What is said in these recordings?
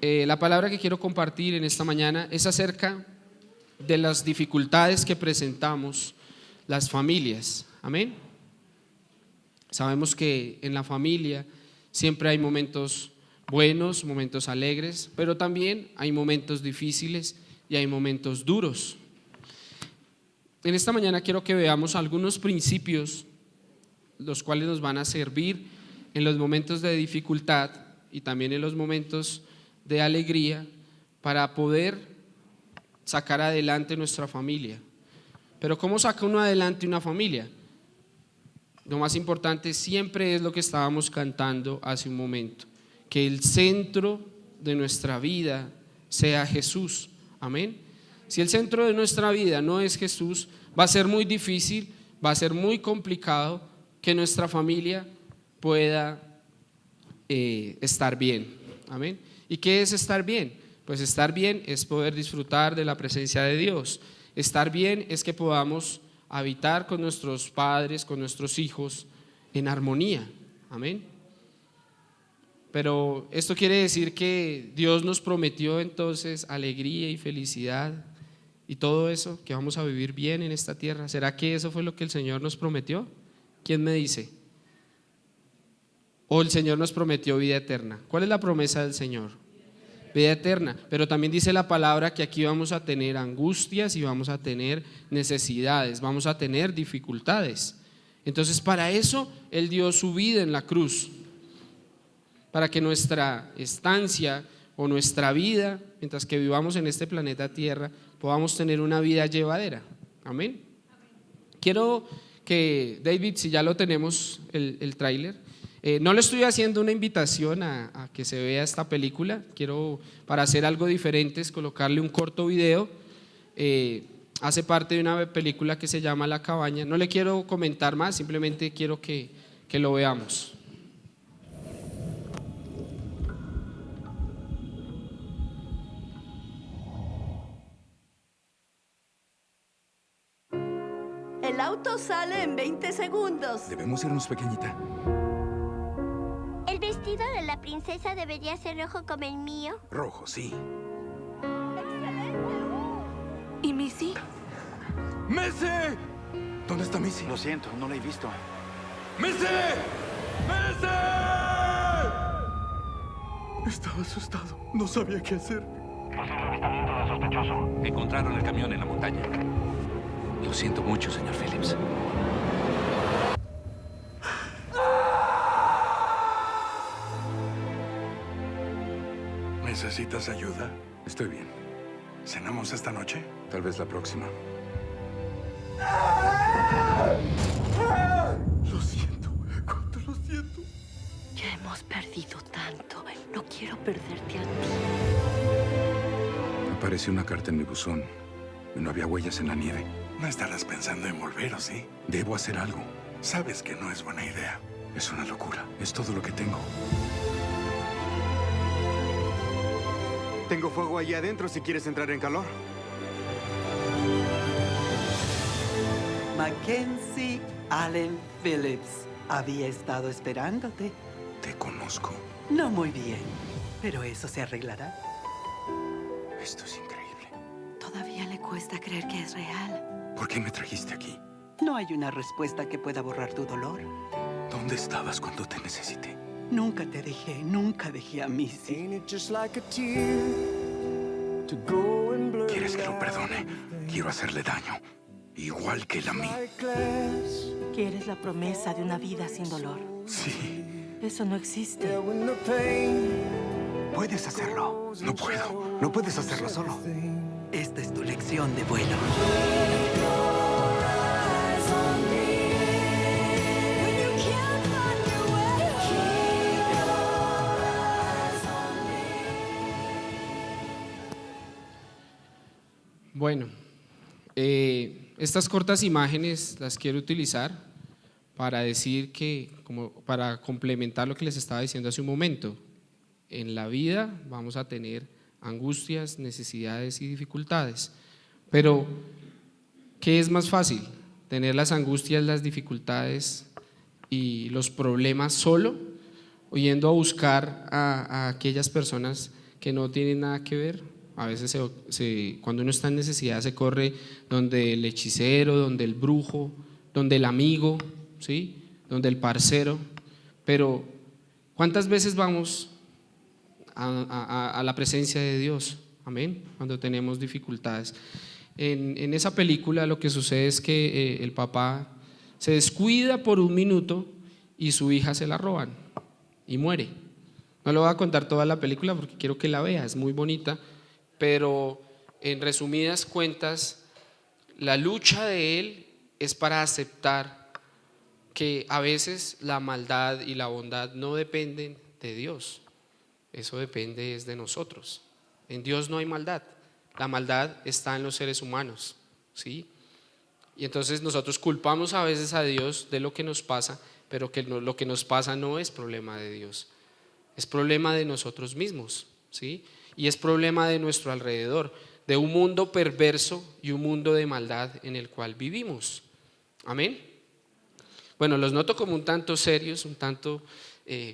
La palabra que quiero compartir en esta mañana es acerca de las dificultades que presentamos las familias. Amén. Sabemos que en la familia siempre hay momentos buenos, momentos alegres, pero también hay momentos difíciles y hay momentos duros. En esta mañana quiero que veamos algunos principios los cuales nos van a servir en los momentos de dificultad y también en los momentos de alegría para poder sacar adelante nuestra familia. Pero ¿cómo saca uno adelante una familia? Lo más importante siempre es lo que estábamos cantando hace un momento, que el centro de nuestra vida sea Jesús. Amén. Si el centro de nuestra vida no es Jesús, va a ser muy difícil, va a ser muy complicado que nuestra familia pueda estar bien. Amén. ¿Y qué es estar bien? Pues estar bien es poder disfrutar de la presencia de Dios. Estar bien es que podamos habitar con nuestros padres, con nuestros hijos en armonía. Amén. Pero esto quiere decir que Dios nos prometió entonces alegría y felicidad y todo eso, que vamos a vivir bien en esta tierra. ¿Será que eso fue lo que el Señor nos prometió? ¿Quién me dice? ¿O el Señor nos prometió vida eterna? ¿Cuál es la promesa del Señor? Vida eterna. Pero también dice la palabra que aquí vamos a tener angustias y vamos a tener necesidades, vamos a tener dificultades. Entonces para eso Él dio su vida en la cruz, para que nuestra estancia o nuestra vida, mientras que vivamos en este planeta Tierra, podamos tener una vida llevadera. Amén. Quiero que David, si ya lo tenemos el tráiler, no le estoy haciendo una invitación a que se vea esta película. Quiero, para hacer algo diferente, es colocarle un corto video. Hace parte de una película que se llama La Cabaña. No le quiero comentar más, simplemente quiero que lo veamos. El auto sale en 20 segundos. Debemos irnos, pequeñita. El vestido de la princesa debería ser rojo como el mío. Rojo, sí. ¿Y Missy? ¡Missy! ¿Dónde está Missy? Lo siento, no la he visto. ¡Missy! ¡Missy! Estaba asustado. No sabía qué hacer. Posible avistamiento de sospechoso. Encontraron el camión en la montaña. Lo siento mucho, señor Phillips. ¿Necesitas ayuda? Estoy bien. ¿Cenamos esta noche? Tal vez la próxima. Lo siento. ¿Cuánto lo siento? Ya hemos perdido tanto. No quiero perderte a ti. Apareció una carta en mi buzón y no había huellas en la nieve. No estarás pensando en volver, ¿o sí? Debo hacer algo. Sabes que no es buena idea. Es una locura. Es todo lo que tengo. Tengo fuego allá adentro si quieres entrar en calor. Mackenzie Allen Phillips. Había estado esperándote. Te conozco. No muy bien, pero eso se arreglará. Esto es increíble. Todavía le cuesta creer que es real. ¿Por qué me trajiste aquí? No hay una respuesta que pueda borrar tu dolor. ¿Dónde estabas cuando te necesité? Nunca dejé a Missy. ¿Quieres que lo perdone? Quiero hacerle daño, igual que él a mí. ¿Quieres la promesa de una vida sin dolor? Sí. Eso no existe. Puedes hacerlo. No puedo. No puedes hacerlo solo. Esta es tu lección de vuelo. Bueno, estas cortas imágenes las quiero utilizar para decir que, como para complementar lo que les estaba diciendo hace un momento, en la vida vamos a tener angustias, necesidades y dificultades, pero ¿qué es más fácil? ¿Tener las angustias, las dificultades y los problemas solo, o yendo a buscar a aquellas personas que no tienen nada que ver. A veces cuando uno está en necesidad se corre donde el hechicero, donde el brujo, donde el amigo, ¿sí? Donde el parcero. Pero ¿cuántas veces vamos a la presencia de Dios? Amén. Cuando tenemos dificultades. En esa película lo que sucede es que el papá se descuida por un minuto y su hija se la roban y muere. No le voy a contar toda la película porque quiero que la vea, es muy bonita, pero en resumidas cuentas, la lucha de él es para aceptar que a veces la maldad y la bondad no dependen de Dios, eso depende es de nosotros. En Dios no hay maldad, la maldad está en los seres humanos, ¿sí? Y entonces nosotros culpamos a veces a Dios de lo que nos pasa, pero que lo que nos pasa no es problema de Dios, es problema de nosotros mismos, ¿sí? Y es problema de nuestro alrededor, de un mundo perverso y un mundo de maldad en el cual vivimos. Amén. Bueno, los noto como un tanto serios, un tanto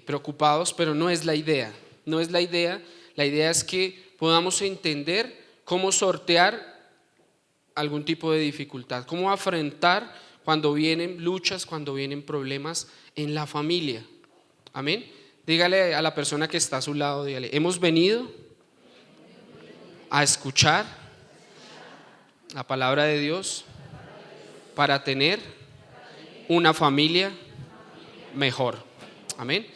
preocupados, pero no es la idea. No es la idea. La idea es que podamos entender cómo sortear algún tipo de dificultad, cómo afrontar cuando vienen luchas, cuando vienen problemas en la familia. Amén. Dígale a la persona que está a su lado, dígale, hemos venido a escuchar la palabra de Dios para tener una familia mejor. Amén.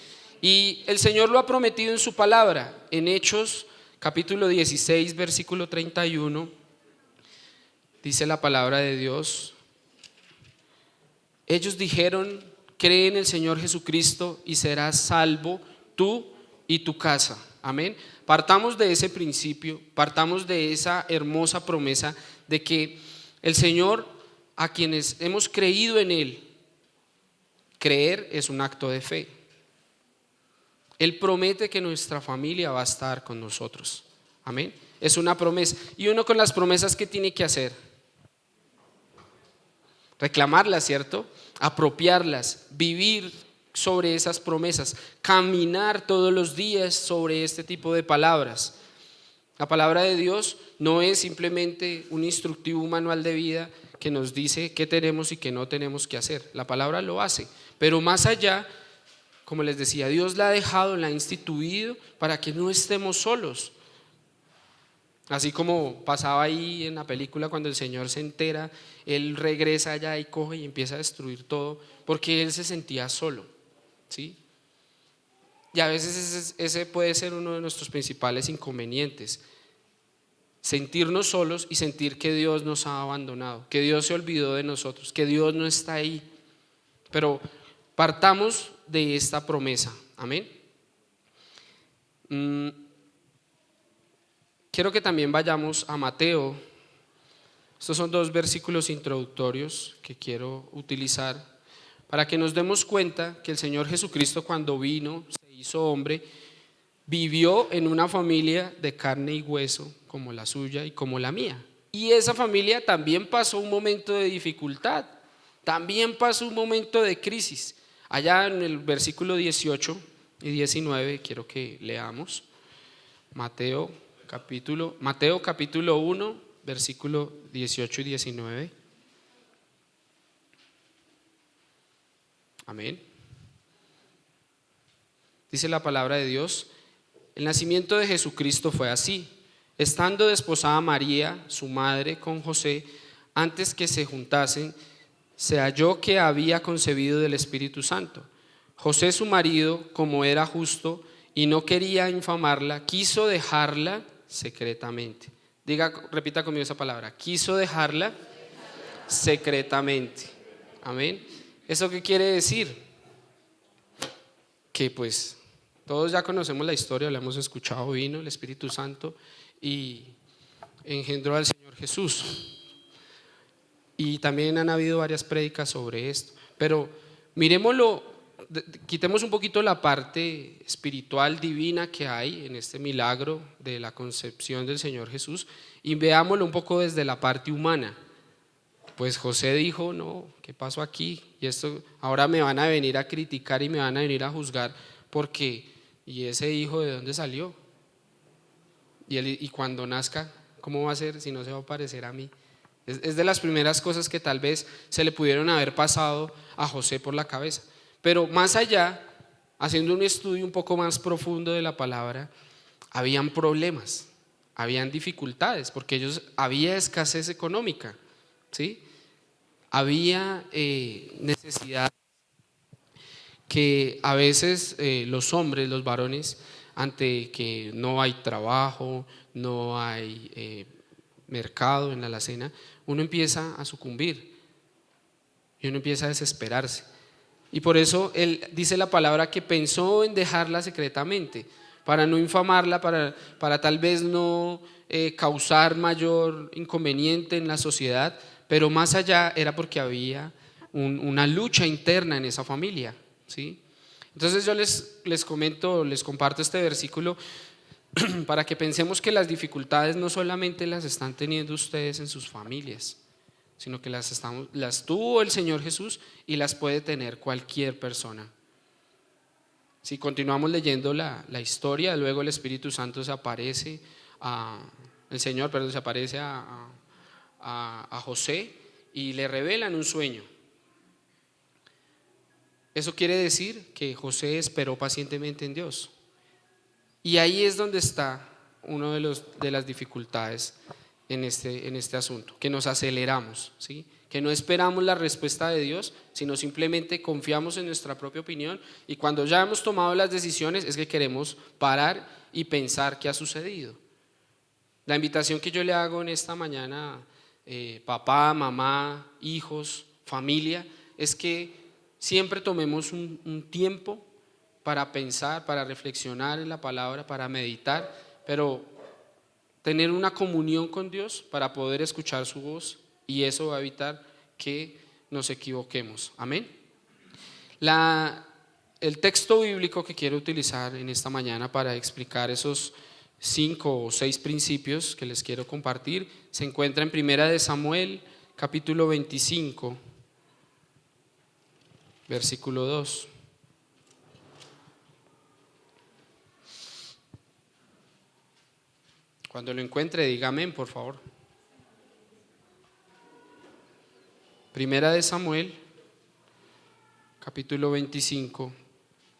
Y el Señor lo ha prometido en su palabra, en Hechos capítulo 16, versículo 31, dice la palabra de Dios: ellos dijeron, cree en el Señor Jesucristo y serás salvo tú y tu casa. Amén. Partamos de ese principio, partamos de esa hermosa promesa de que el Señor, a quienes hemos creído en Él, creer es un acto de fe. Él promete que nuestra familia va a estar con nosotros. Amén. Es una promesa. Y uno con las promesas, ¿qué tiene que hacer? Reclamarlas, ¿cierto? Apropiarlas, vivir sobre esas promesas, caminar todos los días sobre este tipo de palabras. La palabra de Dios no es simplemente un instructivo, un manual de vida que nos dice qué tenemos y qué no tenemos que hacer. La palabra lo hace, pero más allá, como les decía, Dios la ha dejado, la ha instituido para que no estemos solos. Así como pasaba ahí en la película cuando el Señor se entera, Él regresa allá y coge y empieza a destruir todo porque Él se sentía solo, ¿sí? Y a veces ese puede ser uno de nuestros principales inconvenientes, sentirnos solos y sentir que Dios nos ha abandonado, que Dios se olvidó de nosotros, que Dios no está ahí. Pero partamos de esta promesa, amén. Quiero que también vayamos a Mateo. Estos son dos versículos introductorios que quiero utilizar para que nos demos cuenta que el Señor Jesucristo, cuando vino, se hizo hombre, vivió en una familia de carne y hueso como la suya y como la mía. Y esa familia también pasó un momento de dificultad, también pasó un momento de crisis. Allá en el versículo 18 y 19 quiero que leamos Mateo capítulo 1, versículo 18 y 19. Amén. Dice la palabra de Dios: el nacimiento de Jesucristo fue así. Estando desposada María, su madre, con José, antes que se juntasen, se halló que había concebido del Espíritu Santo. José, su marido, como era justo y no quería infamarla, quiso dejarla secretamente. Repita conmigo esa palabra: quiso dejarla secretamente. Amén. ¿Eso qué quiere decir? Que pues todos ya conocemos la historia, la hemos escuchado. Vino el Espíritu Santo y engendró al Señor Jesús. Y también han habido varias prédicas sobre esto. Pero miremoslo, quitemos un poquito la parte espiritual divina que hay en este milagro de la concepción del Señor Jesús y veámoslo un poco desde la parte humana. Pues José dijo: no, ¿qué pasó aquí? Y esto ahora me van a venir a criticar y me van a venir a juzgar porque, ¿y ese hijo de dónde salió? y cuando nazca, ¿cómo va a ser si no se va a parecer a mí? Es de las primeras cosas que tal vez se le pudieron haber pasado a José por la cabeza. Pero más allá, haciendo un estudio un poco más profundo de la palabra, habían problemas, habían dificultades, porque había escasez económica, ¿sí? Había necesidad que a veces los hombres, los varones, ante que no hay trabajo, no hay mercado en la alacena, uno empieza a sucumbir y uno empieza a desesperarse. Y por eso él dice la palabra que pensó en dejarla secretamente, para no infamarla, para tal vez no causar mayor inconveniente en la sociedad, pero más allá era porque había una lucha interna en esa familia, ¿sí? Entonces yo les comparto este versículo para que pensemos que las dificultades no solamente las están teniendo ustedes en sus familias, sino que las tuvo el Señor Jesús y las puede tener cualquier persona. Si continuamos leyendo la historia, luego el Espíritu Santo se aparece a José y le revelan un sueño. Eso quiere decir que José esperó pacientemente en Dios. Y ahí es donde está una de las dificultades en este asunto, que nos aceleramos, ¿sí? Que no esperamos la respuesta de Dios, sino simplemente confiamos en nuestra propia opinión, y cuando ya hemos tomado las decisiones es que queremos parar y pensar qué ha sucedido. La invitación que yo le hago en esta mañana, papá, mamá, hijos, familia, es que siempre tomemos un tiempo para pensar, para reflexionar en la palabra, para meditar, pero tener una comunión con Dios para poder escuchar su voz, y eso va a evitar que nos equivoquemos. Amén. El texto bíblico que quiero utilizar en esta mañana para explicar esos 5 o 6 principios que les quiero compartir se encuentra en 1 Samuel capítulo 25, versículo 2. Cuando lo encuentre, diga amén, por favor. 1 Samuel, capítulo 25,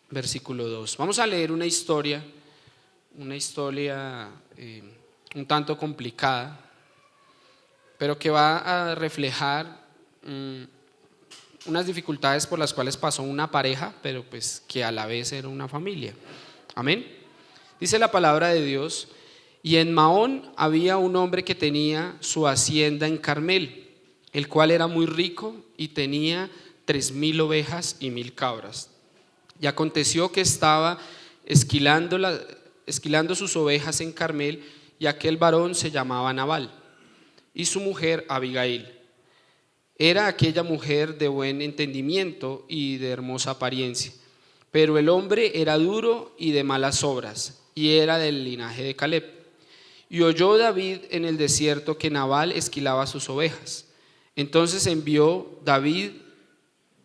versículo 2. Vamos a leer una historia un tanto complicada, pero que va a reflejar unas dificultades por las cuales pasó una pareja, pero pues que a la vez era una familia. Amén. Dice la palabra de Dios: y en Maón había un hombre que tenía su hacienda en Carmel, el cual era muy rico y tenía 3,000 ovejas y 1,000 cabras. Y aconteció que estaba esquilando sus ovejas en Carmel, y aquel varón se llamaba Nabal, y su mujer Abigail. Era aquella mujer de buen entendimiento y de hermosa apariencia, pero el hombre era duro y de malas obras, y era del linaje de Caleb. Y oyó David en el desierto que Nabal esquilaba sus ovejas. Entonces envió David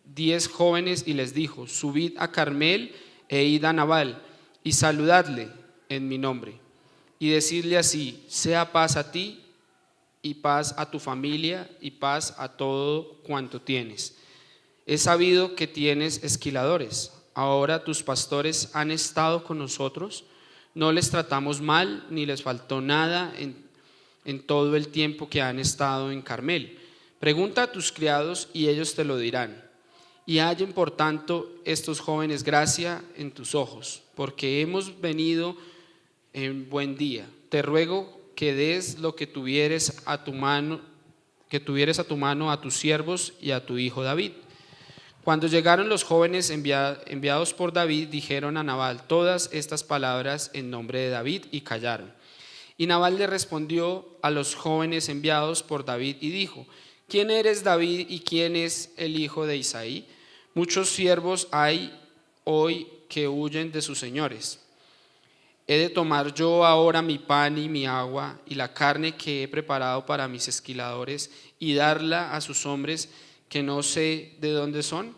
10 jóvenes y les dijo: subid a Carmel e id a Nabal y saludadle en mi nombre, y decidle así: sea paz a ti y paz a tu familia y paz a todo cuanto tienes. He sabido que tienes esquiladores. Ahora tus pastores han estado con nosotros, no les tratamos mal ni les faltó nada en todo el tiempo que han estado en Carmel. Pregunta a tus criados y ellos te lo dirán. Y hallen por tanto estos jóvenes gracia en tus ojos, porque hemos venido en buen día. Te ruego que des lo que tuvieres a tu mano a tus siervos y a tu hijo David. Cuando llegaron los jóvenes enviados por David, dijeron a Nabal todas estas palabras en nombre de David y callaron. Y Nabal le respondió a los jóvenes enviados por David y dijo: ¿quién eres, David, y quién es el hijo de Isaí? Muchos siervos hay hoy que huyen de sus señores. ¿He de tomar yo ahora mi pan y mi agua y la carne que he preparado para mis esquiladores y darla a sus hombres que no sé de dónde son?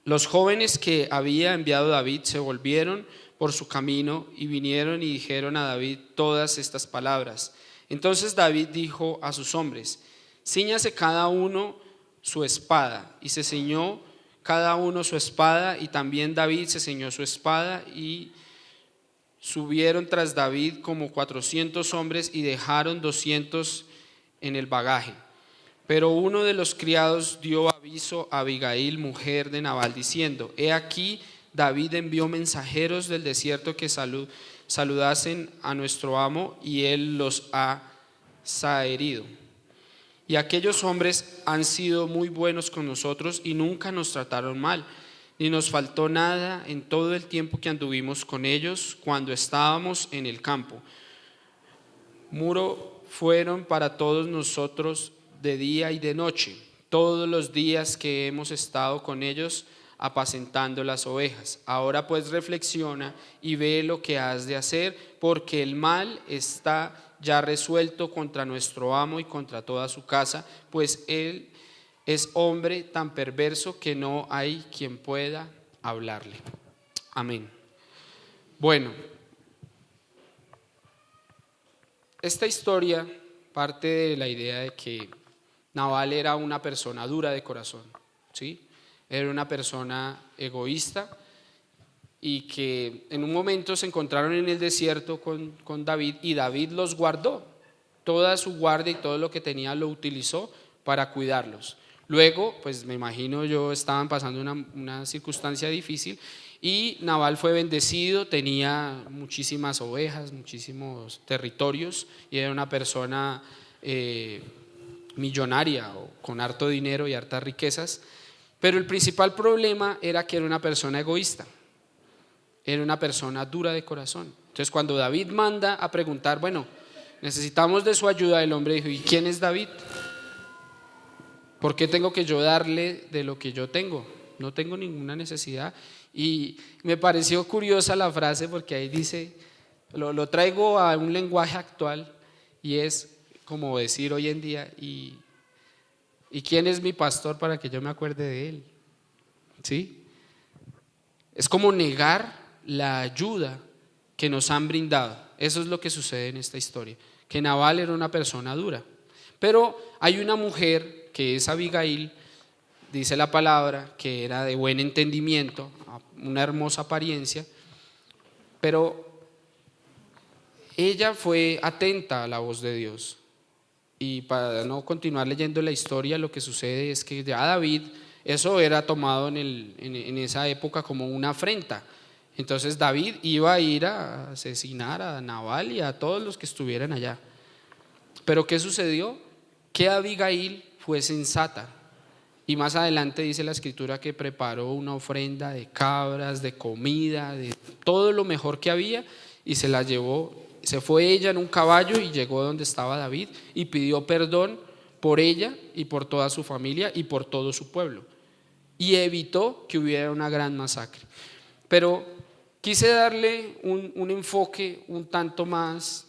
Los jóvenes que había enviado David se volvieron por su camino y vinieron y dijeron a David todas estas palabras. Entonces David dijo a sus hombres: cíñase cada uno su espada. Y se ciñó cada uno su espada, y también David se ciñó su espada, y subieron tras David como 400 hombres y dejaron 200 en el bagaje. Pero uno de los criados dio aviso a Abigail, mujer de Nabal, diciendo: he aquí, David envió mensajeros del desierto que saludasen a nuestro amo, y él los ha zaherido. Y aquellos hombres han sido muy buenos con nosotros y nunca nos trataron mal, ni nos faltó nada en todo el tiempo que anduvimos con ellos cuando estábamos en el campo. Muro fueron para todos nosotros de día y de noche, todos los días que hemos estado con ellos apacentando las ovejas. Ahora pues reflexiona y ve lo que has de hacer, porque el mal está ya resuelto contra nuestro amo y contra toda su casa, pues él es hombre tan perverso que no hay quien pueda hablarle. Amén. Bueno, esta historia parte de la idea de que Nabal era una persona dura de corazón, ¿sí? Era una persona egoísta, y que en un momento se encontraron en el desierto con David, y David los guardó. Toda su guardia y todo lo que tenía lo utilizó para cuidarlos. Luego, pues me imagino yo, estaban pasando una circunstancia difícil, y Nabal fue bendecido, tenía muchísimas ovejas, muchísimos territorios, y era una persona millonaria o con harto dinero y hartas riquezas. Pero el principal problema era que era una persona egoísta, era una persona dura de corazón. Entonces cuando David manda a preguntar, bueno, necesitamos de su ayuda, el hombre dijo: ¿y quién es David? ¿Por qué tengo que yo darle de lo que yo tengo? No tengo ninguna necesidad. Y me pareció curiosa la frase, porque ahí dice, lo traigo a un lenguaje actual, y es como decir hoy en día: ¿y quién es mi pastor para que yo me acuerde de él? ¿Sí? Es como negar la ayuda que nos han brindado. Eso es lo que sucede en esta historia, que Nabal era una persona dura. Pero hay una mujer que es Abigail, dice la palabra, que era de buen entendimiento, una hermosa apariencia, pero ella fue atenta a la voz de Dios. Y para no continuar leyendo la historia, lo que sucede es que ya David, eso era tomado en esa época como una afrenta. Entonces David iba a ir a asesinar a Nabal y a todos los que estuvieran allá. Pero ¿qué sucedió? Que Abigail fue sensata, y más adelante dice la escritura que preparó una ofrenda de cabras, de comida, de todo lo mejor que había, y se la llevó. Se fue ella en un caballo y llegó donde estaba David y pidió perdón por ella y por toda su familia y por todo su pueblo, y evitó que hubiera una gran masacre. Pero quise darle un enfoque un tanto más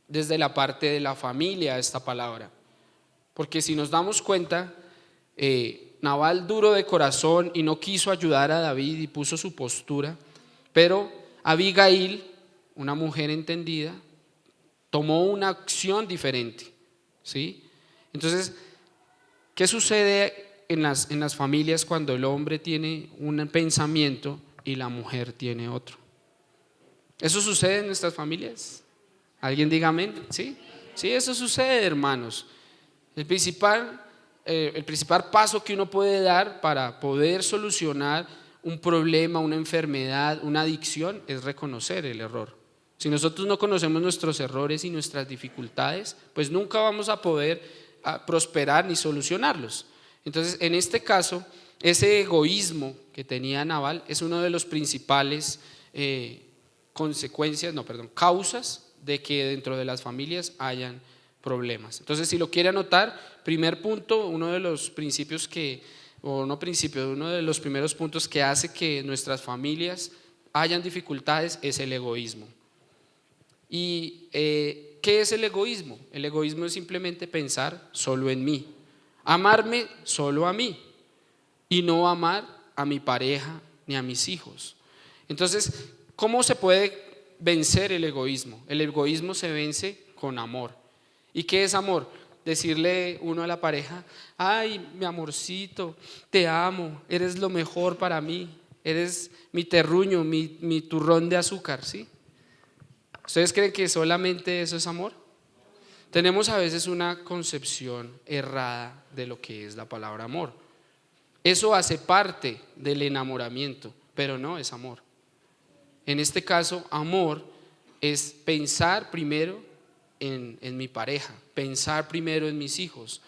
desde la parte de la familia a esta palabra, porque si nos damos cuenta, Nabal duro de corazón y no quiso ayudar a David y puso su postura, pero Abigail, una mujer entendida, tomó una acción diferente, ¿sí? Entonces, ¿qué sucede en las familias cuando el hombre tiene un pensamiento y la mujer tiene otro? ¿Eso sucede en nuestras familias? ¿Alguien diga amén? ¿Sí? Sí, eso sucede, hermanos. El principal paso que uno puede dar para poder solucionar un problema, una enfermedad, una adicción, es reconocer el error. Si nosotros no conocemos nuestros errores y nuestras dificultades, pues nunca vamos a poder prosperar ni solucionarlos. Entonces, en este caso, ese egoísmo que tenía Nabal es uno de los principales causas de que dentro de las familias hayan problemas. Entonces, si lo quiere anotar, primer punto, uno de los primeros puntos que hace que nuestras familias hayan dificultades es el egoísmo. ¿Y qué es el egoísmo? El egoísmo es simplemente pensar solo en mí, amarme solo a mí y no amar a mi pareja ni a mis hijos. Entonces, ¿Cómo se puede vencer el egoísmo? El egoísmo se vence con amor. ¿Y qué es amor? Decirle uno a la pareja: ay, mi amorcito, te amo, eres lo mejor para mí, eres mi terruño, mi turrón de azúcar, ¿sí? ¿Ustedes creen que solamente eso es amor? Tenemos a veces una concepción errada de lo que es la palabra amor. Eso hace parte del enamoramiento, pero no es amor. En este caso, amor es pensar primero en mi pareja, pensar primero en mis hijos,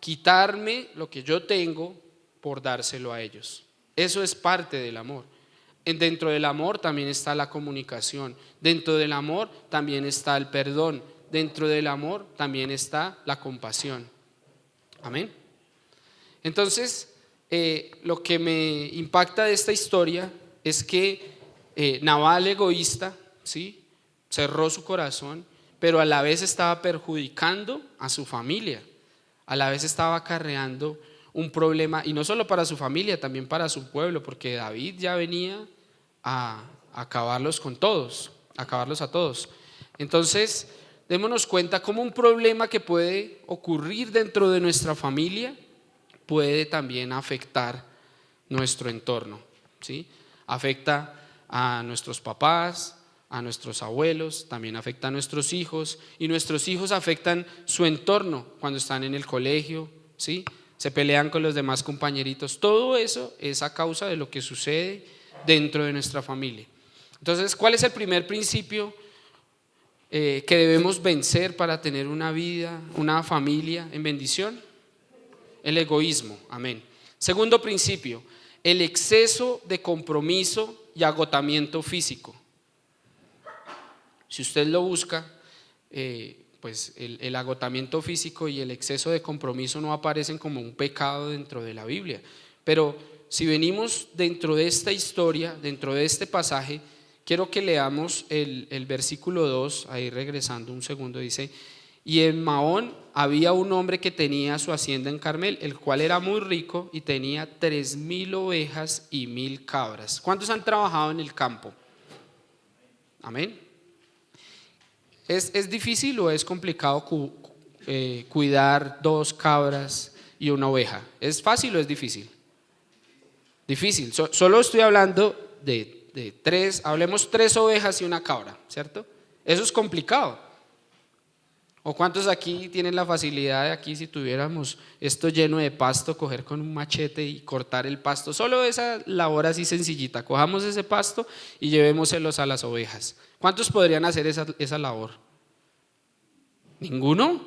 quitarme lo que yo tengo por dárselo a ellos. Eso es parte del amor. Dentro del amor también está la comunicación, dentro del amor también está el perdón, dentro del amor también está la compasión. Amén. Entonces, lo que me impacta de esta historia es que Nabal, egoísta, ¿sí?, cerró su corazón, pero a la vez estaba perjudicando a su familia, a la vez estaba acarreando un problema, y no solo para su familia, también para su pueblo, porque David ya venía a acabarlos con todos, a acabarlos a todos. Entonces, démonos cuenta cómo un problema que puede ocurrir dentro de nuestra familia puede también afectar nuestro entorno, ¿sí? Afecta a nuestros papás, a nuestros abuelos, también afecta a nuestros hijos, y nuestros hijos afectan su entorno cuando están en el colegio, ¿sí? Se pelean con los demás compañeritos. Todo eso es a causa de lo que sucede dentro de nuestra familia. Entonces, ¿cuál es el primer principio que debemos vencer para tener una vida, una familia en bendición? El egoísmo, amén. Segundo principio, el exceso de compromiso y agotamiento físico. Si usted lo busca, pues el agotamiento físico y el exceso de compromiso no aparecen como un pecado dentro de la Biblia. Pero si venimos dentro de esta historia, dentro de este pasaje, quiero que leamos el versículo 2, ahí regresando un segundo, dice: y en Maón había un hombre que tenía su hacienda en Carmel, el cual era muy rico y tenía 3,000 ovejas y 1,000 cabras. ¿Cuántos han trabajado en el campo? Amén. ¿Es difícil o es complicado cuidar 2 cabras y 1 oveja? ¿Es fácil o es difícil? Difícil. Solo estoy hablando de 3, hablemos 3 ovejas y 1 cabra, ¿cierto? Eso es complicado. ¿O cuántos aquí tienen la facilidad de aquí, si tuviéramos esto lleno de pasto, coger con un machete y cortar el pasto? Solo esa labor así sencillita, cojamos ese pasto y llevémoselos a las ovejas. ¿Cuántos podrían hacer esa labor? ¿Ninguno?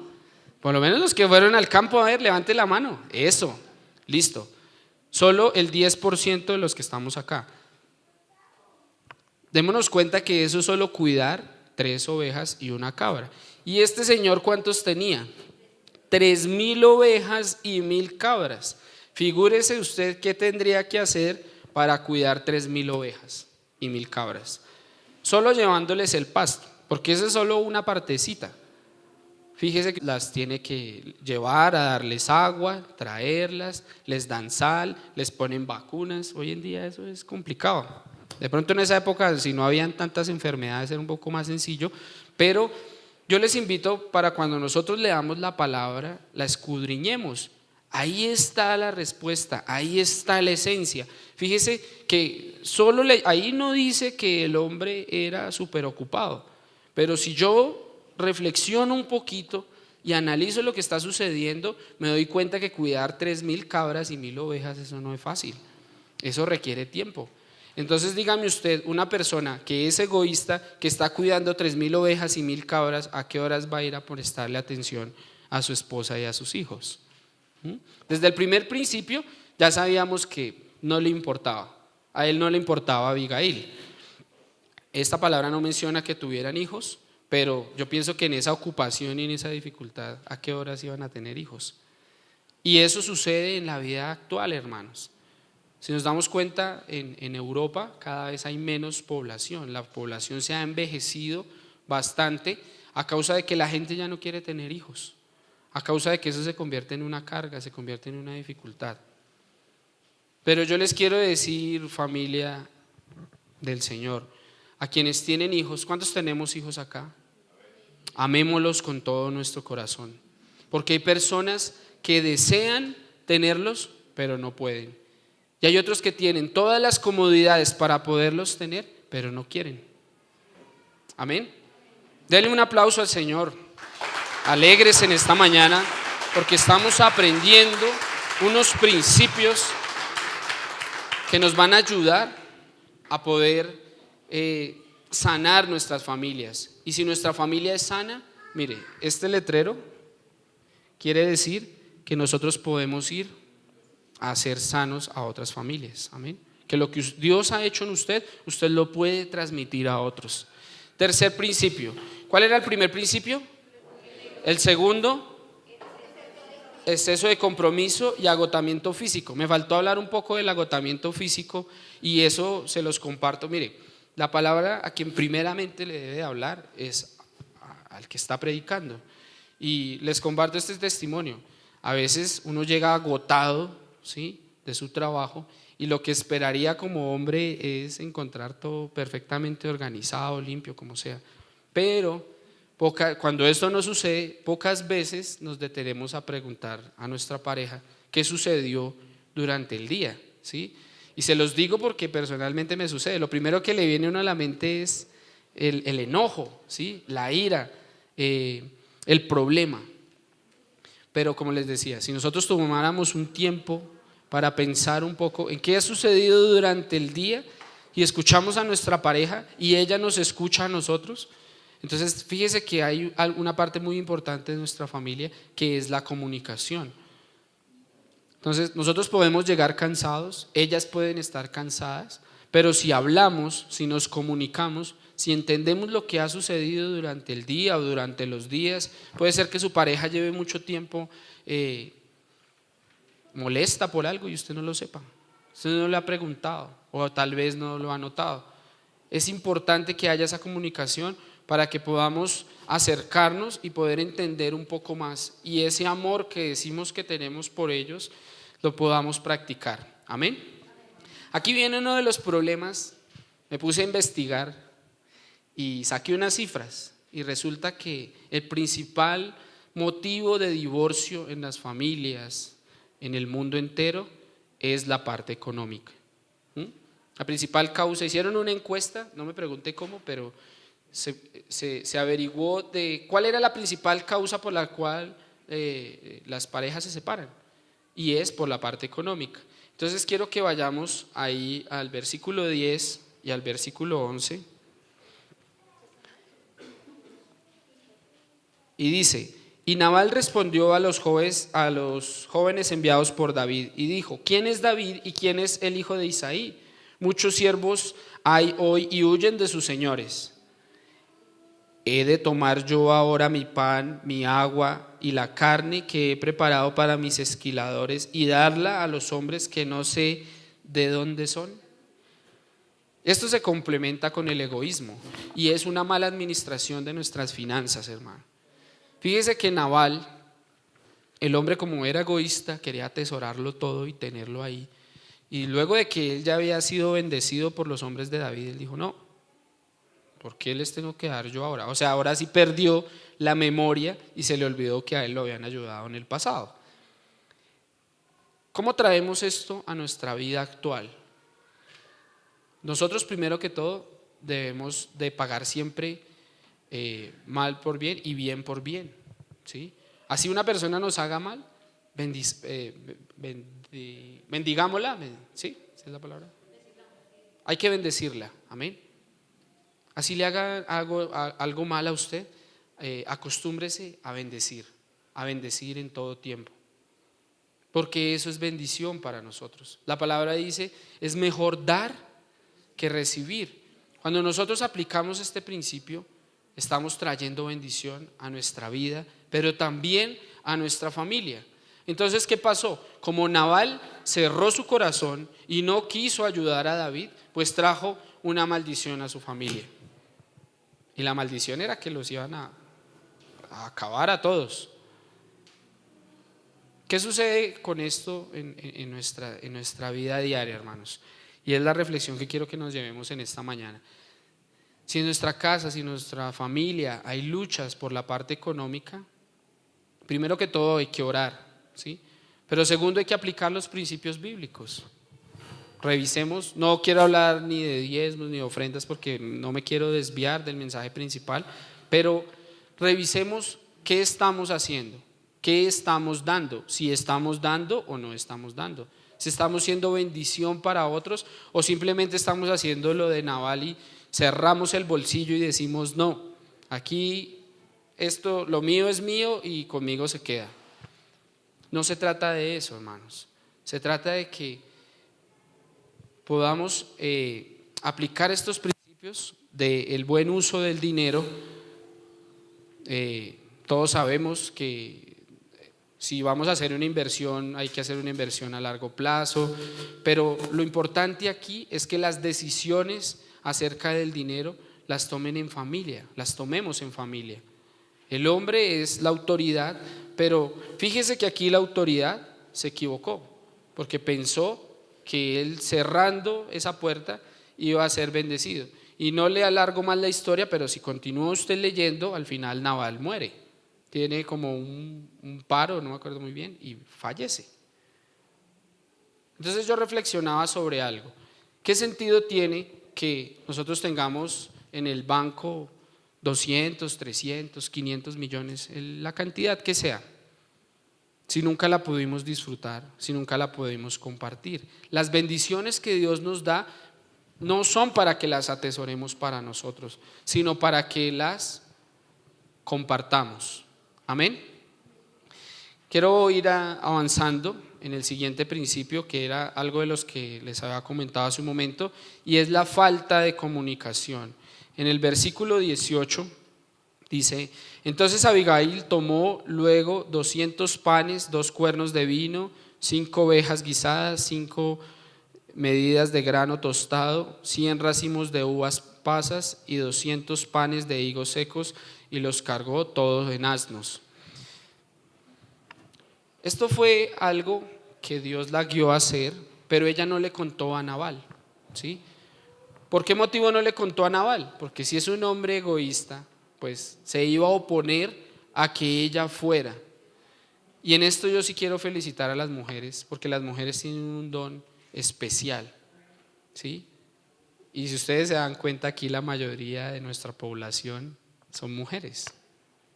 Por lo menos los que fueron al campo, a ver, levante la mano. Eso, listo. Solo el 10% de los que estamos acá. Démonos cuenta que eso es solo cuidar 3 ovejas y 1 cabra. ¿Y este señor cuántos tenía? 3,000 ovejas y 1,000 cabras. Figúrese usted qué tendría que hacer para cuidar 3,000 ovejas y 1,000 cabras. Solo llevándoles el pasto, porque esa es solo una partecita. Fíjese que las tiene que llevar a darles agua, traerlas, les dan sal, les ponen vacunas. Hoy en día eso es complicado. De pronto en esa época, si no habían tantas enfermedades, era un poco más sencillo, pero yo les invito para cuando nosotros leamos la palabra, la escudriñemos. Ahí está la respuesta, ahí está la esencia. Fíjese que ahí no dice que el hombre era súper ocupado, pero si yo reflexiono un poquito y analizo lo que está sucediendo, me doy cuenta que cuidar 3,000 cabras y 1,000 ovejas, eso no es fácil, eso requiere tiempo. Entonces dígame usted, una persona que es egoísta, que está cuidando 3,000 ovejas y 1,000 cabras, ¿a qué horas va a ir a prestarle atención a su esposa y a sus hijos? Desde el primer principio ya sabíamos que no le importaba, a él no le importaba Abigail. Esta palabra no menciona que tuvieran hijos, pero yo pienso que en esa ocupación y en esa dificultad, ¿a qué horas iban a tener hijos? Y eso sucede en la vida actual, hermanos. Si nos damos cuenta, en Europa cada vez hay menos población, la población se ha envejecido bastante a causa de que la gente ya no quiere tener hijos, a causa de que eso se convierte en una carga, se convierte en una dificultad. Pero yo les quiero decir, familia del Señor, A quienes tienen hijos, ¿cuántos tenemos hijos acá? Amémoslos con todo nuestro corazón, porque hay personas que desean tenerlos, pero no pueden. Y hay otros que tienen todas las comodidades para poderlos tener, pero no quieren. Amén. Denle un aplauso al Señor. Alegres en esta mañana, porque estamos aprendiendo unos principios que nos van a ayudar a poder sanar nuestras familias. Y si nuestra familia es sana, mire, este letrero quiere decir que nosotros podemos ir a ser sanos a otras familias. Amén. Que lo que Dios ha hecho en usted, usted lo puede transmitir a otros. Tercer principio. ¿Cuál era el primer principio? El segundo, exceso de compromiso y agotamiento físico. Me faltó hablar un poco del agotamiento físico y eso se los comparto. Mire, la palabra a quien primeramente le debe hablar es al que está predicando. Y les comparto este testimonio. A veces uno llega agotado, ¿sí?, de su trabajo, y lo que esperaría como hombre es encontrar todo perfectamente organizado, limpio, como sea. Pero cuando esto no sucede, pocas veces nos detenemos a preguntar a nuestra pareja qué sucedió durante el día, ¿sí? Y se los digo porque personalmente me sucede. Lo primero que le viene a uno a la mente es el enojo, ¿sí?, la ira, el problema. Pero como les decía, si nosotros tomáramos un tiempo para pensar un poco en qué ha sucedido durante el día y escuchamos a nuestra pareja y ella nos escucha a nosotros, entonces fíjese que hay una parte muy importante de nuestra familia que es la comunicación. Entonces nosotros podemos llegar cansados, ellas pueden estar cansadas, pero si hablamos, si nos comunicamos, si entendemos lo que ha sucedido durante el día o durante los días, puede ser que su pareja lleve mucho tiempo molesta por algo y usted no lo sepa, usted no le ha preguntado o tal vez no lo ha notado. Es importante que haya esa comunicación para que podamos acercarnos y poder entender un poco más y ese amor que decimos que tenemos por ellos lo podamos practicar. Amén. Aquí viene uno de los problemas. Me puse a investigar y saqué unas cifras y resulta que el principal motivo de divorcio en las familias en el mundo entero es la parte económica. La principal causa, hicieron una encuesta, no me pregunte cómo, pero se averiguó de cuál era la principal causa por la cual las parejas se separan, y es por la parte económica. Entonces quiero que vayamos ahí al versículo 10 y al versículo 11. Y dice: y Nabal respondió a los jóvenes enviados por David y dijo: ¿quién es David y quién es el hijo de Isaí? Muchos siervos hay hoy y huyen de sus señores. ¿He de tomar yo ahora mi pan, mi agua y la carne que he preparado para mis esquiladores y darla a los hombres que no sé de dónde son? Esto se complementa con el egoísmo y es una mala administración de nuestras finanzas, hermano. Fíjese que Nabal, el hombre, como era egoísta, quería atesorarlo todo y tenerlo ahí. Y luego de que él ya había sido bendecido por los hombres de David, él dijo: no, ¿por qué les tengo que dar yo ahora? O sea, ahora sí perdió la memoria y se le olvidó que a él lo habían ayudado en el pasado. ¿Cómo traemos esto a nuestra vida actual? Nosotros primero que todo debemos de pagar siempre mal por bien y bien por bien, ¿sí? Así una persona nos haga mal, bendigámosla, ¿sí? ¿Esa es la palabra? Hay que bendecirla, amén. Así le haga algo mal a usted, acostúmbrese a bendecir en todo tiempo, porque eso es bendición para nosotros. La palabra dice: es mejor dar que recibir. Cuando nosotros aplicamos este principio, estamos trayendo bendición a nuestra vida, pero también a nuestra familia. Entonces, ¿qué pasó? Como Nabal cerró su corazón y no quiso ayudar a David, pues trajo una maldición a su familia. Y la maldición era que los iban a acabar a todos. ¿Qué sucede con esto en nuestra vida diaria, hermanos? Y es la reflexión que quiero que nos llevemos en esta mañana. Si en nuestra casa, si en nuestra familia hay luchas por la parte económica, primero que todo hay que orar, ¿sí? Pero segundo hay que aplicar los principios bíblicos. Revisemos, no quiero hablar ni de diezmos ni de ofrendas porque no me quiero desviar del mensaje principal, pero revisemos qué estamos haciendo, qué estamos dando, si estamos dando o no estamos dando, si estamos siendo bendición para otros o simplemente estamos haciendo lo de Nabal y cerramos el bolsillo y decimos no, aquí esto, lo mío es mío y conmigo se queda. No se trata de eso, hermanos, se trata de que podamos aplicar estos principios del buen uso del dinero. Todos sabemos que si vamos a hacer una inversión, hay que hacer una inversión a largo plazo, pero lo importante aquí es que las decisiones acerca del dinero las tomen en familia, las tomemos en familia. El hombre es la autoridad, pero fíjese que aquí la autoridad se equivocó, porque pensó que él cerrando esa puerta iba a ser bendecido. Y no le alargo más la historia, pero si continúa usted leyendo, al final Nabal muere. Tiene como un paro, no me acuerdo muy bien, y fallece. Entonces yo reflexionaba sobre algo. ¿Qué sentido tiene que nosotros tengamos en el banco 200, 300, 500 millones, la cantidad que sea, si nunca la pudimos disfrutar, si nunca la pudimos compartir? Las bendiciones que Dios nos da no son para que las atesoremos para nosotros, sino para que las compartamos. Amén. Quiero ir avanzando en el siguiente principio, que era algo de los que les había comentado hace un momento, y es la falta de comunicación. En el versículo 18 dice: entonces Abigail tomó luego 200 panes, 2 cuernos de vino, 5 ovejas guisadas, 5 medidas de grano tostado, 100 racimos de uvas pasas y 200 panes de higos secos, y los cargó todos en asnos. Esto fue algo que Dios la guió a hacer, pero ella no le contó a Nabal, ¿sí? ¿Por qué motivo no le contó a Nabal? Porque si es un hombre egoísta, pues se iba a oponer a que ella fuera. Y en esto yo sí quiero felicitar a las mujeres, porque las mujeres tienen un don especial, ¿sí? Y si ustedes se dan cuenta, aquí la mayoría de nuestra población son mujeres,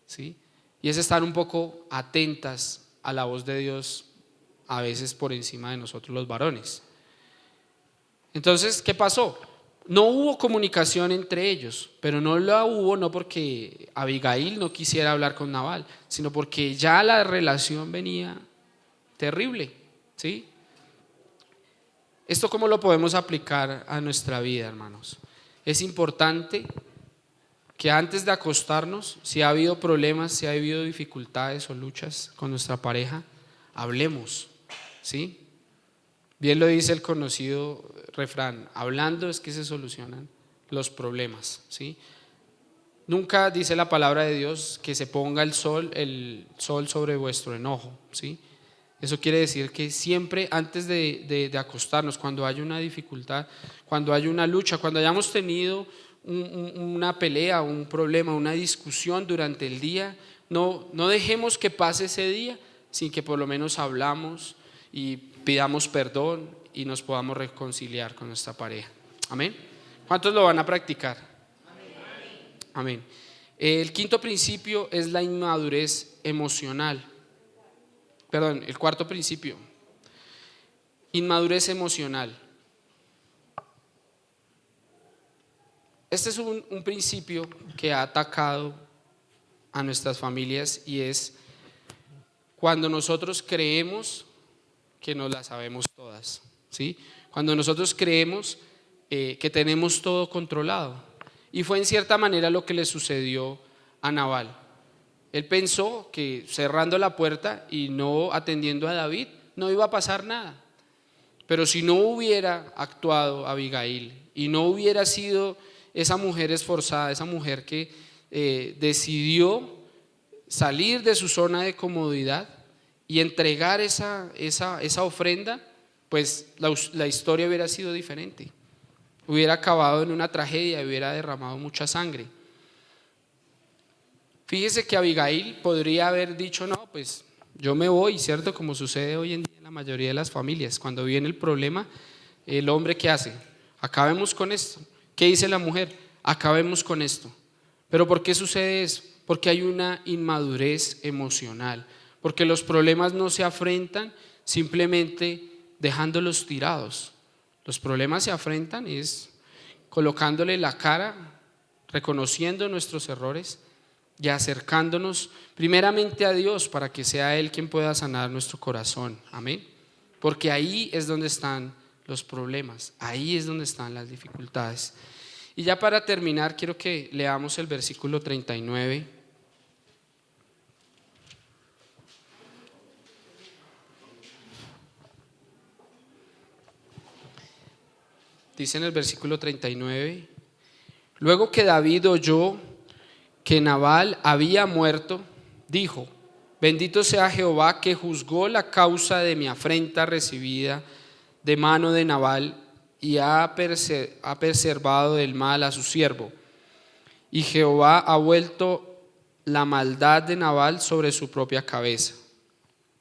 ¿sí? Y es estar un poco atentas a la voz de Dios, a veces por encima de nosotros los varones. Entonces, ¿qué pasó? No hubo comunicación entre ellos, pero no la hubo no porque Abigail no quisiera hablar con Nabal, sino porque ya la relación venía terrible, ¿sí? ¿Esto cómo lo podemos aplicar a nuestra vida, hermanos? Es importante que antes de acostarnos, si ha habido problemas, si ha habido dificultades o luchas con nuestra pareja, hablemos, ¿sí? Bien lo dice el conocido refrán: hablando es que se solucionan los problemas, ¿sí? Nunca dice la palabra de Dios que se ponga el sol sobre vuestro enojo, ¿sí? Eso quiere decir que siempre antes de acostarnos, cuando haya una dificultad, cuando haya una lucha, cuando hayamos tenido una pelea, un problema, una discusión durante el día, no dejemos que pase ese día sin que por lo menos hablamos y pidamos perdón y nos podamos reconciliar con nuestra pareja. Amén. ¿Cuántos lo van a practicar? Amén. El quinto principio es la inmadurez emocional. Perdón, el cuarto principio, inmadurez emocional. Este es un principio que ha atacado a nuestras familias, y es cuando nosotros creemos que nos las sabemos todas, ¿sí? Cuando nosotros creemos que tenemos todo controlado. Y fue en cierta manera lo que le sucedió a Nabal. Él pensó que cerrando la puerta y no atendiendo a David no iba a pasar nada. Pero si no hubiera actuado Abigail y no hubiera sido esa mujer esforzada, esa mujer que decidió salir de su zona de comodidad y entregar esa ofrenda, pues la historia hubiera sido diferente. hubiera acabado en una tragedia y hubiera derramado mucha sangre. Fíjese que Abigail podría haber dicho, no, pues yo me voy, ¿cierto? Como sucede hoy en día en la mayoría de las familias. Cuando viene el problema, el hombre, ¿qué hace? Acabemos con esto. ¿Qué dice la mujer? Acabemos con esto. ¿Pero por qué sucede eso? Porque hay una inmadurez emocional, porque los problemas no se afrentan simplemente dejándolos tirados. Los problemas se afrentan es colocándole la cara, reconociendo nuestros errores y acercándonos primeramente a Dios para que sea Él quien pueda sanar nuestro corazón. Amén. Porque ahí es donde están los problemas, ahí es donde están las dificultades. Y ya para terminar, quiero que leamos el versículo 39. Dice en el versículo 39, luego que David oyó que Nabal había muerto, dijo, bendito sea Jehová que juzgó la causa de mi afrenta recibida de mano de Nabal y ha preservado del mal a su siervo. Y Jehová ha vuelto la maldad de Nabal sobre su propia cabeza.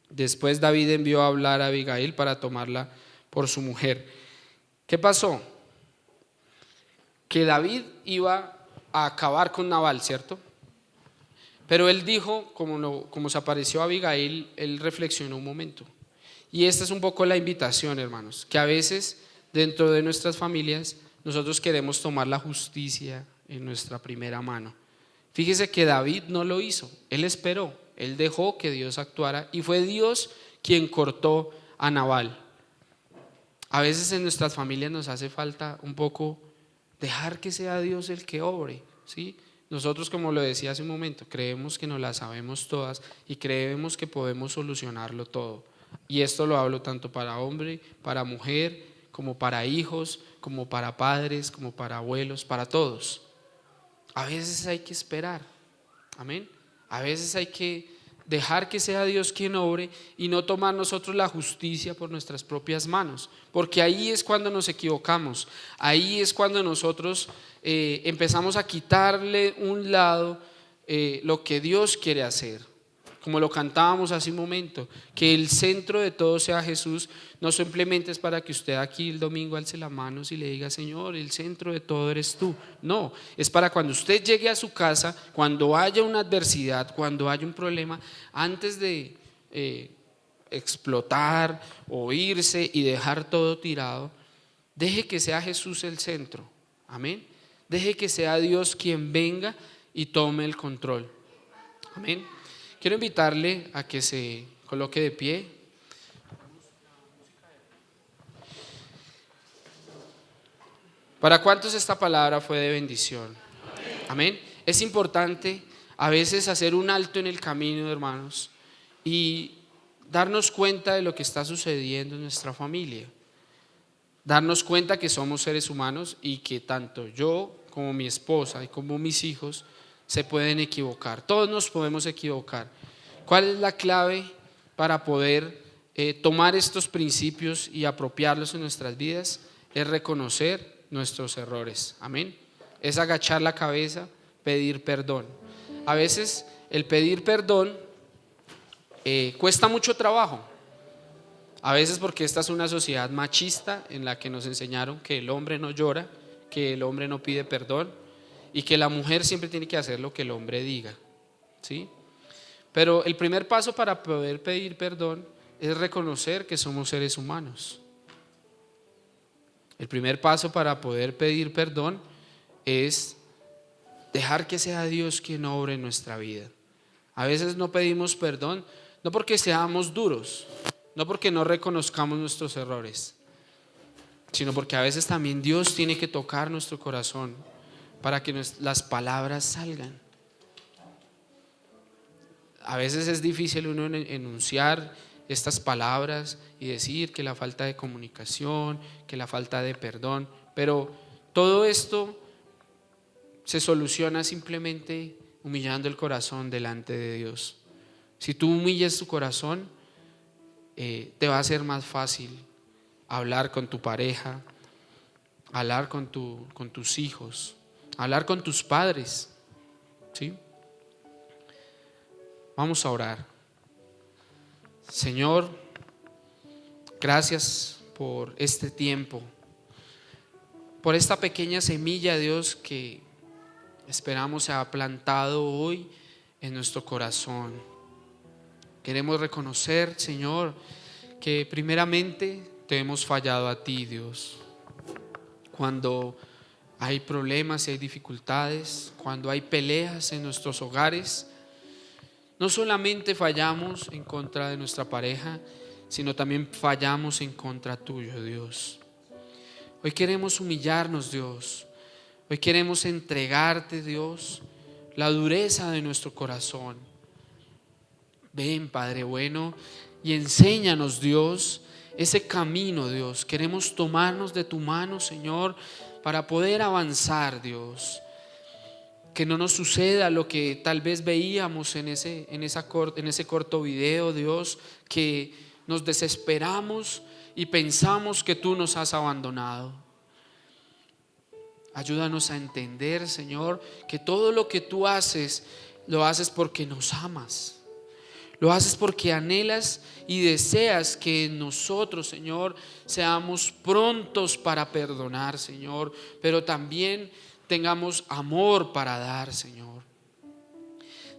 Después David envió a hablar a Abigail para tomarla por su mujer. ¿Qué pasó? Que David iba a acabar con Nabal, ¿cierto? Pero él dijo, como se apareció a Abigail, él reflexionó un momento. Y esta es un poco la invitación, hermanos, que a veces dentro de nuestras familias nosotros queremos tomar la justicia en nuestra primera mano. Fíjese que David no lo hizo, él esperó, él dejó que Dios actuara y fue Dios quien cortó a Nabal. A veces en nuestras familias nos hace falta un poco dejar que sea Dios el que obre, ¿sí? Nosotros, como lo decía hace un momento, creemos que nos las sabemos todas y creemos que podemos solucionarlo todo. Y esto lo hablo tanto para hombre, para mujer, como para hijos, como para padres, como para abuelos, para todos. A veces hay que esperar, amén. A veces hay que dejar que sea Dios quien obre y no tomar nosotros la justicia por nuestras propias manos, porque ahí es cuando nos equivocamos, ahí es cuando nosotros empezamos a quitarle un lado lo que Dios quiere hacer. Como lo cantábamos hace un momento, que el centro de todo sea Jesús, no simplemente es para que usted aquí el domingo alce las manos y le diga, Señor, el centro de todo eres tú. No, es para cuando usted llegue a su casa, cuando haya una adversidad, cuando haya un problema, antes de explotar o irse y dejar todo tirado, deje que sea Jesús el centro. Amén. Deje que sea Dios quien venga y tome el control. Amén. Quiero invitarle a que se coloque de pie. ¿Para cuántos esta palabra fue de bendición? Amén. Es importante a veces hacer un alto en el camino, hermanos, y darnos cuenta de lo que está sucediendo en nuestra familia. Darnos cuenta que somos seres humanos y que tanto yo como mi esposa y como mis hijos se pueden equivocar, todos nos podemos equivocar. ¿Cuál es la clave para poder tomar estos principios y apropiarlos en nuestras vidas? Es reconocer nuestros errores, amén. Es agachar la cabeza, pedir perdón. A veces el pedir perdón cuesta mucho trabajo. A veces porque esta es una sociedad machista en la que nos enseñaron que el hombre no llora, que el hombre no pide perdón y que la mujer siempre tiene que hacer lo que el hombre diga, ¿sí? Pero el primer paso para poder pedir perdón es reconocer que somos seres humanos. El primer paso para poder pedir perdón es dejar que sea Dios quien obre en nuestra vida. A veces no pedimos perdón, no porque seamos duros, no porque no reconozcamos nuestros errores, sino porque a veces también Dios tiene que tocar nuestro corazón para que las palabras salgan. A veces es difícil uno enunciar estas palabras y decir que la falta de comunicación, que la falta de perdón, pero todo esto se soluciona simplemente humillando el corazón delante de Dios. Si tú humillas tu corazón, te va a ser más fácil hablar con tu pareja, hablar con tus hijos, hablar con tus padres, ¿sí? Vamos a orar. Señor, gracias por este tiempo, por esta pequeña semilla, Dios, que esperamos se ha plantado hoy en nuestro corazón. Queremos reconocer, Señor, que primeramente te hemos fallado a ti, Dios. Cuando hay problemas y hay dificultades, cuando hay peleas en nuestros hogares, no solamente fallamos en contra de nuestra pareja, sino también fallamos en contra tuyo, Dios. Hoy queremos humillarnos, Dios. Hoy queremos entregarte, Dios, la dureza de nuestro corazón. Ven, Padre bueno, y enséñanos, Dios, ese camino, Dios. Queremos tomarnos de tu mano, Señor, para poder avanzar, Dios. Que no nos suceda lo que tal vez veíamos en ese corto video, Dios, que nos desesperamos y pensamos que tú nos has abandonado. Ayúdanos a entender, Señor, que todo lo que tú haces, lo haces porque nos amas. Lo haces porque anhelas y deseas que nosotros, Señor, seamos prontos para perdonar, Señor, pero también tengamos amor para dar, Señor.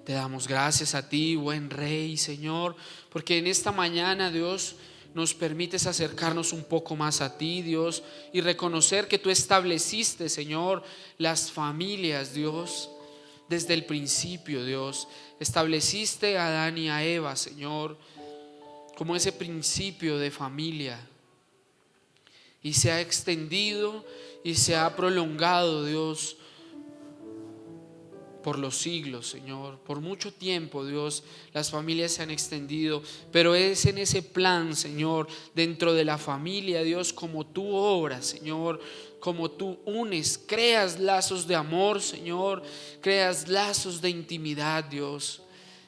Te damos gracias a ti, buen Rey, Señor, porque en esta mañana, Dios, nos permites acercarnos un poco más a ti, Dios, y reconocer que tú estableciste, Señor, las familias, Dios, desde el principio, Dios. Estableciste a Adán y a Eva, Señor, como ese principio de familia, y se ha extendido y se ha prolongado, Dios, por los siglos, Señor. Por mucho tiempo, Dios, las familias se han extendido, pero es en ese plan, Señor, dentro de la familia, Dios, como tú obras, Señor, como tú unes, creas lazos de amor, Señor, creas lazos de intimidad, Dios.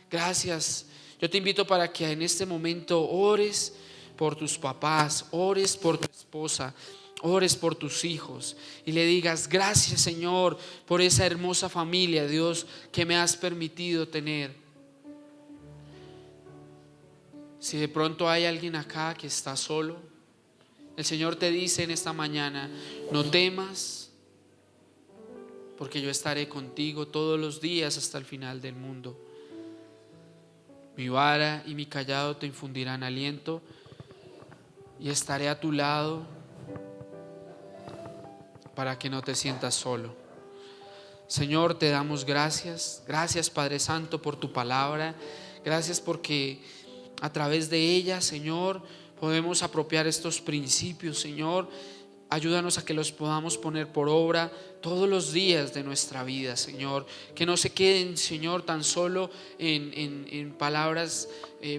Gracias. Yo te invito para que en este momento ores por tus papás, ores por tu esposa, ores por tus hijos y le digas: gracias, Señor, por esa hermosa familia, Dios, que me has permitido tener. Si de pronto hay alguien acá que está solo, el Señor te dice en esta mañana: no temas, porque yo estaré contigo todos los días hasta el final del mundo. Mi vara y mi callado te infundirán aliento, y estaré a tu lado para que no te sientas solo. Señor, te damos gracias. Gracias, Padre Santo, por tu palabra. Gracias porque a través de ella, Señor, podemos apropiar estos principios, Señor. Ayúdanos a que los podamos poner por obra todos los días de nuestra vida, Señor. Que no se queden, Señor, tan solo en palabras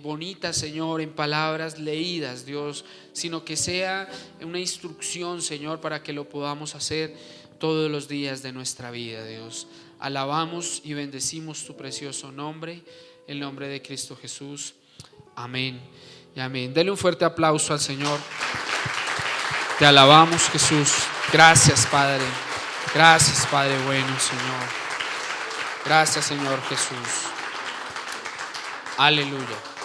bonitas, Señor, en palabras leídas, Dios, sino que sea una instrucción, Señor, para que lo podamos hacer todos los días de nuestra vida, Dios. Alabamos y bendecimos tu precioso nombre, el nombre de Cristo Jesús. Amén y amén. Dele un fuerte aplauso al Señor. Te alabamos, Jesús. Gracias, Padre. Gracias, Padre bueno, Señor. Gracias, Señor Jesús. Aleluya.